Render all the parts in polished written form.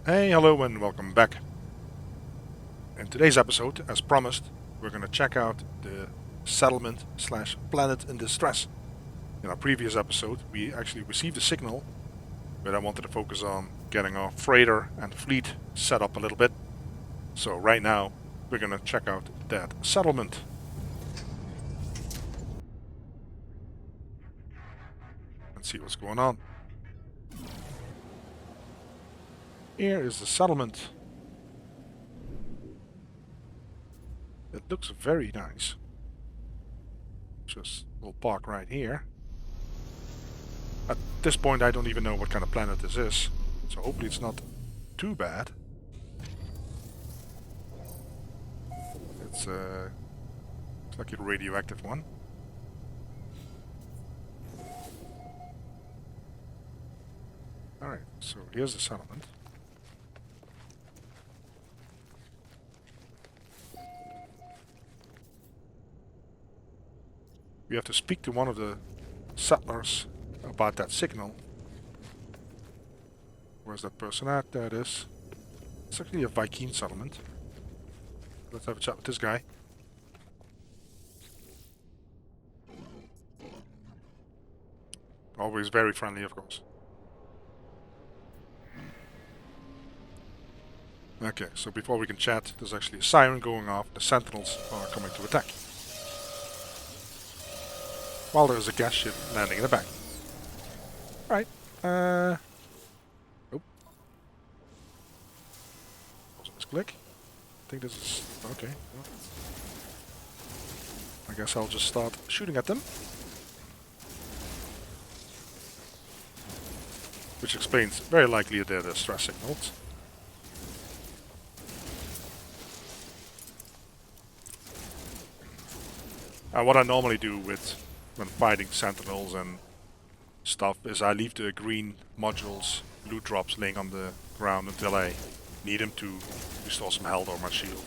Hey, hello and welcome back. In today's episode, as promised, we're going to check out the settlement slash planet in distress. In our previous episode, we actually received a signal, but I wanted to focus on getting our freighter and fleet set up a little bit. So right now, we're going to check out that settlement. And see what's going on. Here is the settlement. It looks very nice. Just we'll park right here. At this point I don't even know what kind of planet this is, so hopefully it's not too bad. It's like a radioactive one. Alright, so here's the settlement. We have to speak to one of the settlers about that signal. Where's that person at? There it is. It's actually a Viking settlement. Let's have a chat with this guy. Always very friendly, of course. Okay, so before we can chat, there's actually a siren going off. The sentinels are coming to attack. While there's a gas ship landing in the back. Right. Oh. Misclick. I think this is... okay. Well, I guess I'll just start shooting at them. Which explains very likely their distress signals. What I normally do when fighting sentinels and stuff is I leave the green modules, loot drops laying on the ground until I need them to restore some health or my shield.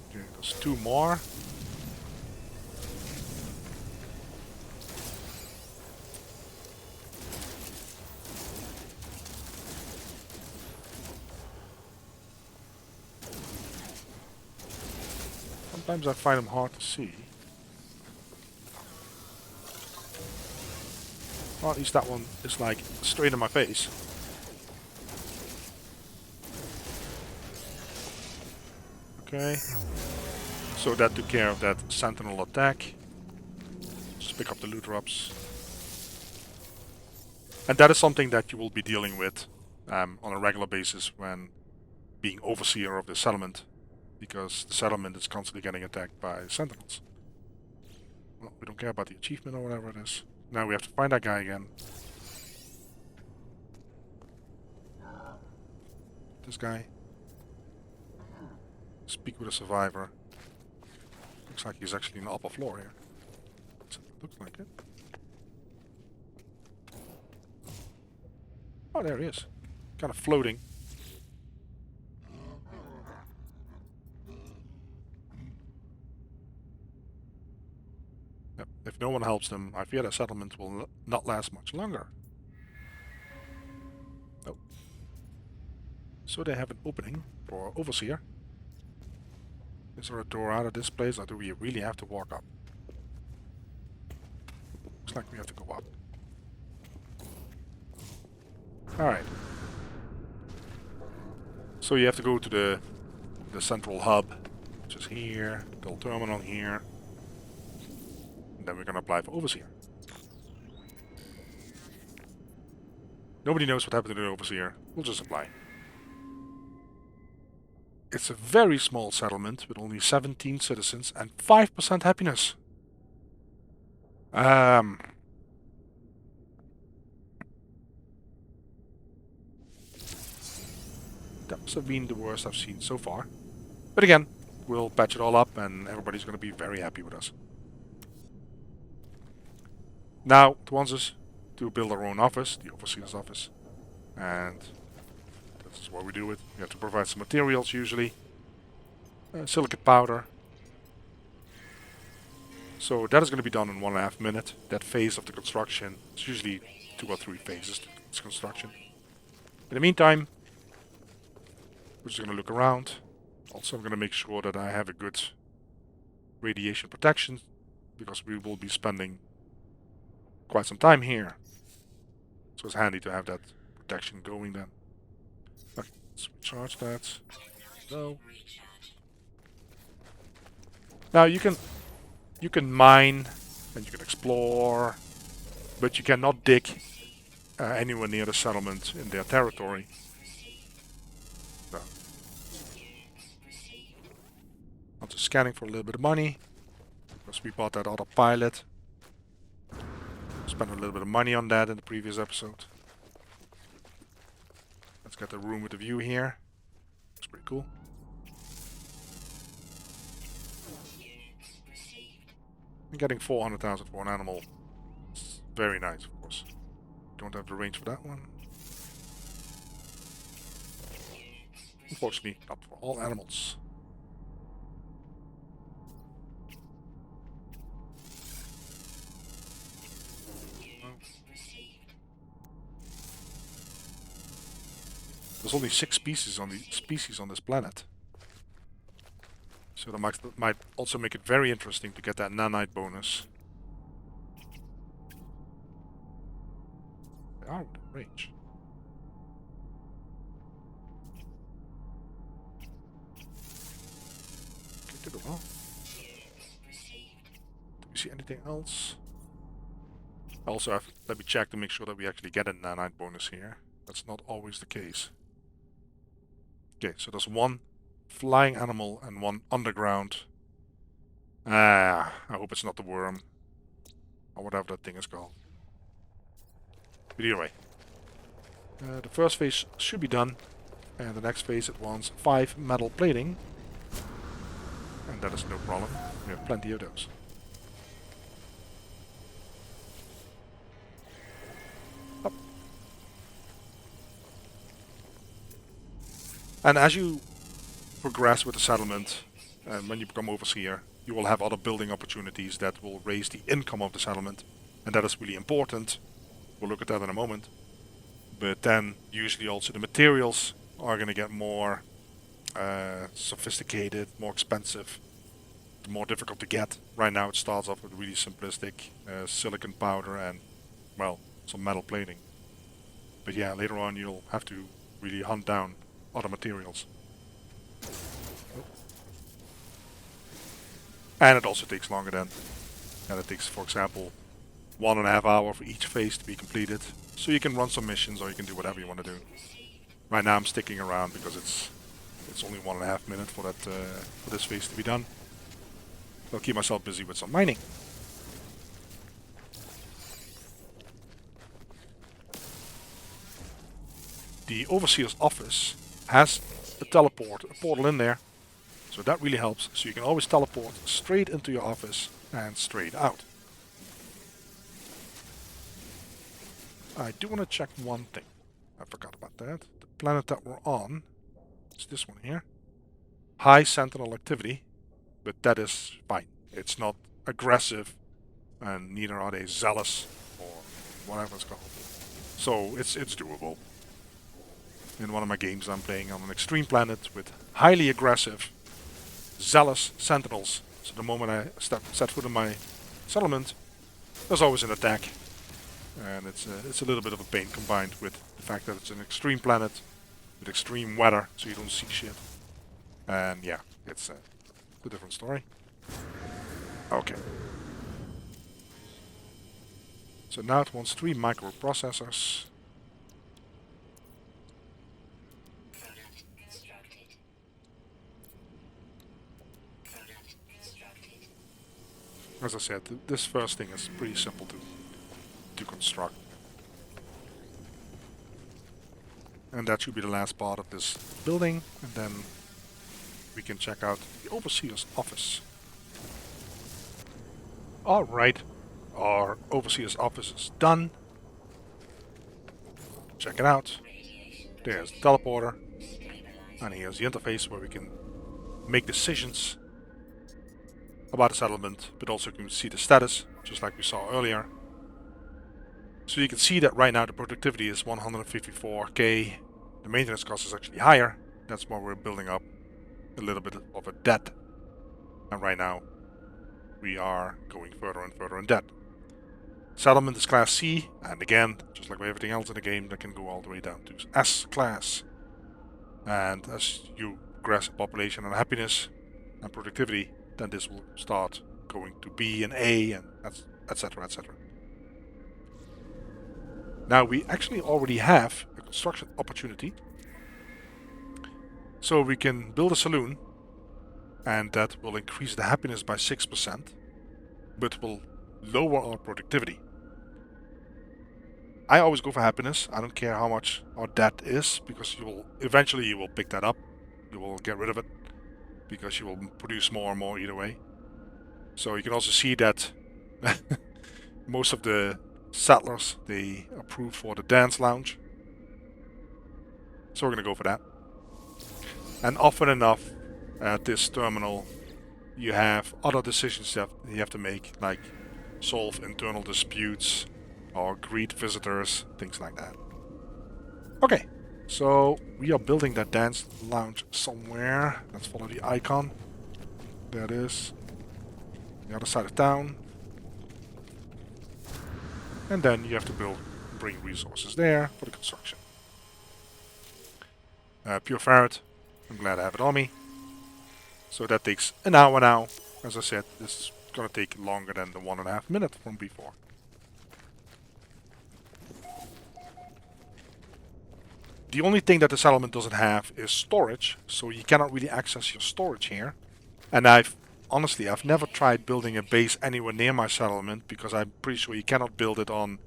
Okay, there's two more. Sometimes I find them hard to see. Well, at least that one is like straight in my face. Okay. So that took care of that sentinel attack. Just pick up the loot drops. And that is something that you will be dealing with on a regular basis when being overseer of the settlement. Because the settlement is constantly getting attacked by sentinels. Well, we don't care about the achievement or whatever it is. Now we have to find that guy again. This guy. Speak with a survivor. Looks like he's actually on the upper floor here. Looks like it. Oh, there he is. Kind of floating. If no one helps them, I fear the settlement will not last much longer. Oh. So they have an opening for Overseer. Is there a door out of this place, or do we really have to walk up? Looks like we have to go up. Alright. So you have to go to the central hub, which is here, the terminal here. Then we're gonna apply for Overseer. Nobody knows what happened to the Overseer. We'll just apply. It's a very small settlement with only 17 citizens and 5% happiness. That must have been the worst I've seen so far. But again, we'll patch it all up and everybody's gonna be very happy with us. Now, it wants us to build our own office, the Overseer's office. And this is what we do it. We have to provide some materials usually. Silicate powder. So that is going to be done in 1.5 minutes. That phase of the construction, it's usually 2 or 3 phases to this construction. In the meantime, we're just going to look around. Also, I'm going to make sure that I have a good radiation protection, because we will be spending quite some time here. So it's handy to have that protection going then. Okay, let's recharge that. No. Now you can mine and you can explore, but you cannot dig anywhere near the settlement in their territory. So. I'm just scanning for a little bit of money, because we bought that autopilot. Spent a little bit of money on that in the previous episode. Let's get the room with the view here. It's pretty cool. And getting 400,000 for an animal. It's very nice, of course. Don't have the range for that one. Unfortunately, not for all animals. There's only 6 species on this planet. So that might also make it very interesting to get that nanite bonus. They are within range. Okay, did it well. Do we see anything else? Also, let me check to make sure that we actually get a nanite bonus here. That's not always the case. Okay, so there's 1 flying animal and 1 underground. I hope it's not the worm. Or whatever that thing is called. But either way. The first phase should be done. And the next phase it wants 5 metal plating. And that is no problem. We have plenty of those. Up. And as you progress with the settlement, and when you become overseer, you will have other building opportunities that will raise the income of the settlement, and that is really important. We'll look at that in a moment. But then usually also the materials are going to get more sophisticated, more expensive, more difficult to get. Right now it starts off with really simplistic silicon powder and, well, some metal plating. But yeah, later on you'll have to really hunt down other materials. And it also takes longer then. And it takes, for example, 1.5 hours for each phase to be completed. So you can run some missions or you can do whatever you want to do. Right now I'm sticking around because it's only 1.5 minutes for that for this phase to be done. I'll keep myself busy with some mining. The Overseer's office has a portal in there. So that really helps. So you can always teleport straight into your office and straight out. I do want to check one thing. I forgot about that. The planet that we're on is this one here. High sentinel activity, but that is fine. It's not aggressive, and neither are they zealous or whatever it's called. So it's doable. In one of my games I'm playing on an extreme planet with highly aggressive, zealous sentinels. So the moment I set foot in my settlement, there's always an attack. And it's a little bit of a pain combined with the fact that it's an extreme planet with extreme weather, so you don't see shit. And yeah, it's a different story. Okay. So now it wants 3 microprocessors. As I said, this first thing is pretty simple to construct. And that should be the last part of this building, and then we can check out the Overseer's office. Alright, our Overseer's office is done. Check it out. There's the teleporter, and here's the interface where we can make decisions. about the settlement, but also you can see the status, just like we saw earlier. So you can see that right now the productivity is 154k. The maintenance cost is actually higher. That's why we're building up a little bit of a debt. And right now we are going further and further in debt. Settlement is class C, and again, just like with everything else in the game, that can go all the way down to S class. And as you progress in population and happiness and productivity, then this will start going to B and A, and etc. etc. Now we actually already have a construction opportunity. So we can build a saloon, and that will increase the happiness by 6%, but will lower our productivity. I always go for happiness. I don't care how much our debt is, because eventually you will pick that up. You will get rid of it, because you will produce more and more either way. So you can also see that most of the settlers, they approve for the dance lounge. So we're going to go for that. And often enough at this terminal you have other decisions that you have to make, like solve internal disputes or greet visitors, things like that. Okay, so we are building that dance lounge somewhere. Let's follow the icon. There it is. The other side of town. And then you have to bring resources there for the construction. Pure ferret. I'm glad I have it on me. So that takes an hour now. As I said, this is going to take longer than the 1.5 minutes from before. The only thing that the settlement doesn't have is storage, so you cannot really access your storage here. And I've never tried building a base anywhere near my settlement, because I'm pretty sure you cannot build it on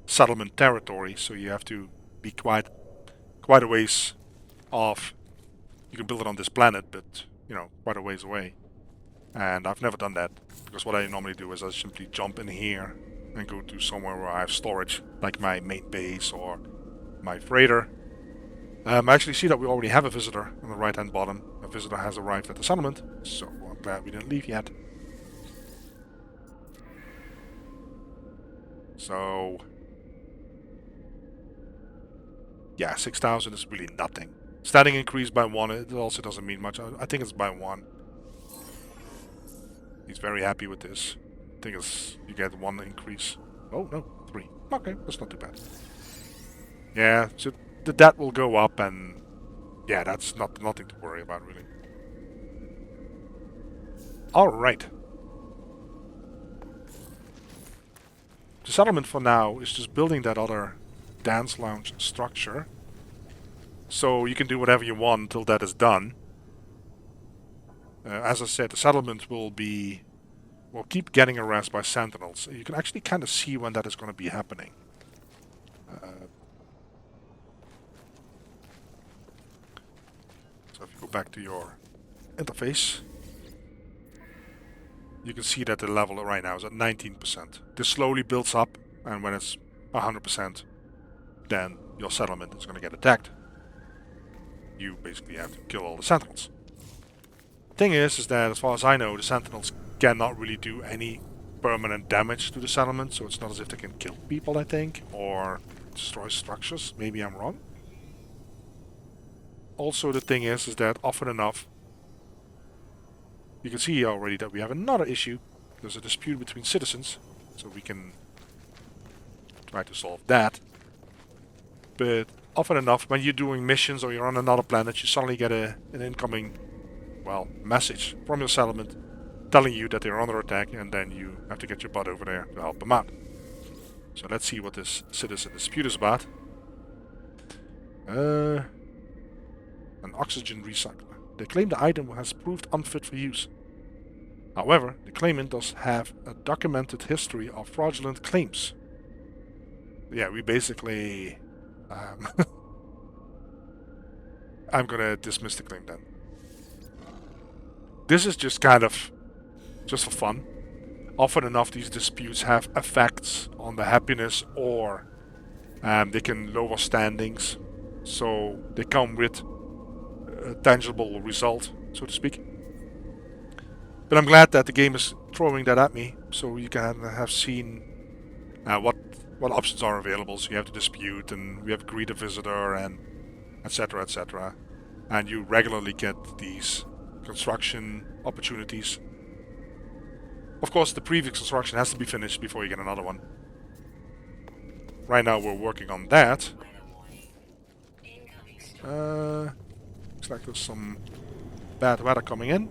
settlement territory, so you have to be quite a ways off. You can build it on this planet, but quite a ways away. And I've never done that, because what I normally do is I simply jump in here and go to somewhere where I have storage, like my main base or my freighter. I actually see that we already have a visitor on the right hand bottom. A visitor has arrived at the settlement, so I'm glad we didn't leave yet. So yeah, 6,000 is really nothing. Standing increased by 1, it also doesn't mean much. I think it's by 1. He's very happy with this. I think you get 1 increase. Oh no, 3. Okay, that's not too bad. Yeah, so the debt will go up, and yeah, that's nothing to worry about really. Alright. The settlement for now is just building that other dance lounge structure. So you can do whatever you want until that is done. As I said, the settlement will keep getting harassed by sentinels. You can actually kind of see when that is going to be happening. So if you go back to your interface, you can see that the level right now is at 19%. This slowly builds up, and when it's 100%, then your settlement is going to get attacked. You basically have to kill all the sentinels. Thing is that as far as I know, the sentinels cannot really do any permanent damage to the settlement, so it's not as if they can kill people, I think, or destroy structures. Maybe I'm wrong. Also, the thing is that often enough, you can see already that we have another issue. There's a dispute between citizens, so we can try to solve that. But often enough, when you're doing missions or you're on another planet, you suddenly get an incoming, message from your settlement telling you that they're under attack, and then you have to get your butt over there to help them out. So let's see what this citizen dispute is about. An oxygen recycler. They claim the item has proved unfit for use. However, the claimant does have a documented history of fraudulent claims. Yeah, we basically... I'm gonna dismiss the claim then. This is just kind of for fun. Often enough, these disputes have effects on the happiness, or they can lower standings. So they come with a tangible result, so to speak. But I'm glad that the game is throwing that at me, so you can have seen what options are available. So you have to dispute, and we have greet a visitor, and etc. etc. And you regularly get these construction opportunities. Of course, the previous construction has to be finished before you get another one. Right now we're working on that. Looks like there's some bad weather coming in.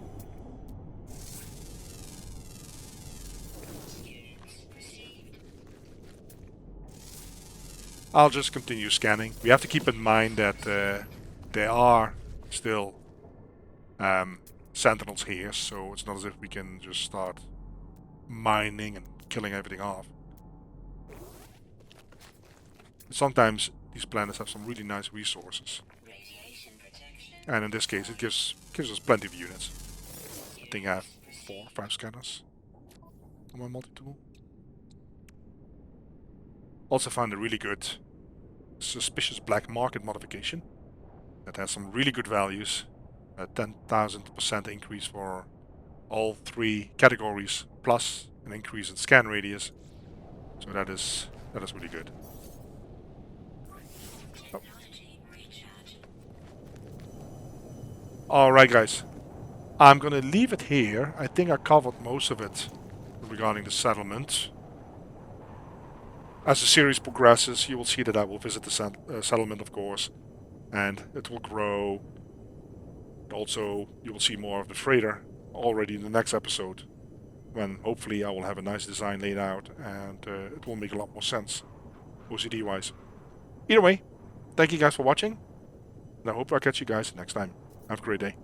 I'll just continue scanning. We have to keep in mind that there are still sentinels here, so it's not as if we can just start mining and killing everything off. Sometimes these planets have some really nice resources. And in this case it gives us plenty of units. I think I have 4 or 5 scanners on my multi-tool. Also found a really good suspicious black market modification that has some really good values. A 10,000% increase for all 3 categories, plus an increase in scan radius. So that is really good. Oh. Alright guys, I'm gonna leave it here. I think I covered most of it regarding the settlement. As the series progresses, you will see that I will visit the settlement, of course, and it will grow. Also, you will see more of the freighter already in the next episode, when hopefully I will have a nice design laid out and it will make a lot more sense, OCD-wise. Either way, thank you guys for watching, and I hope I'll catch you guys next time. Have a great day.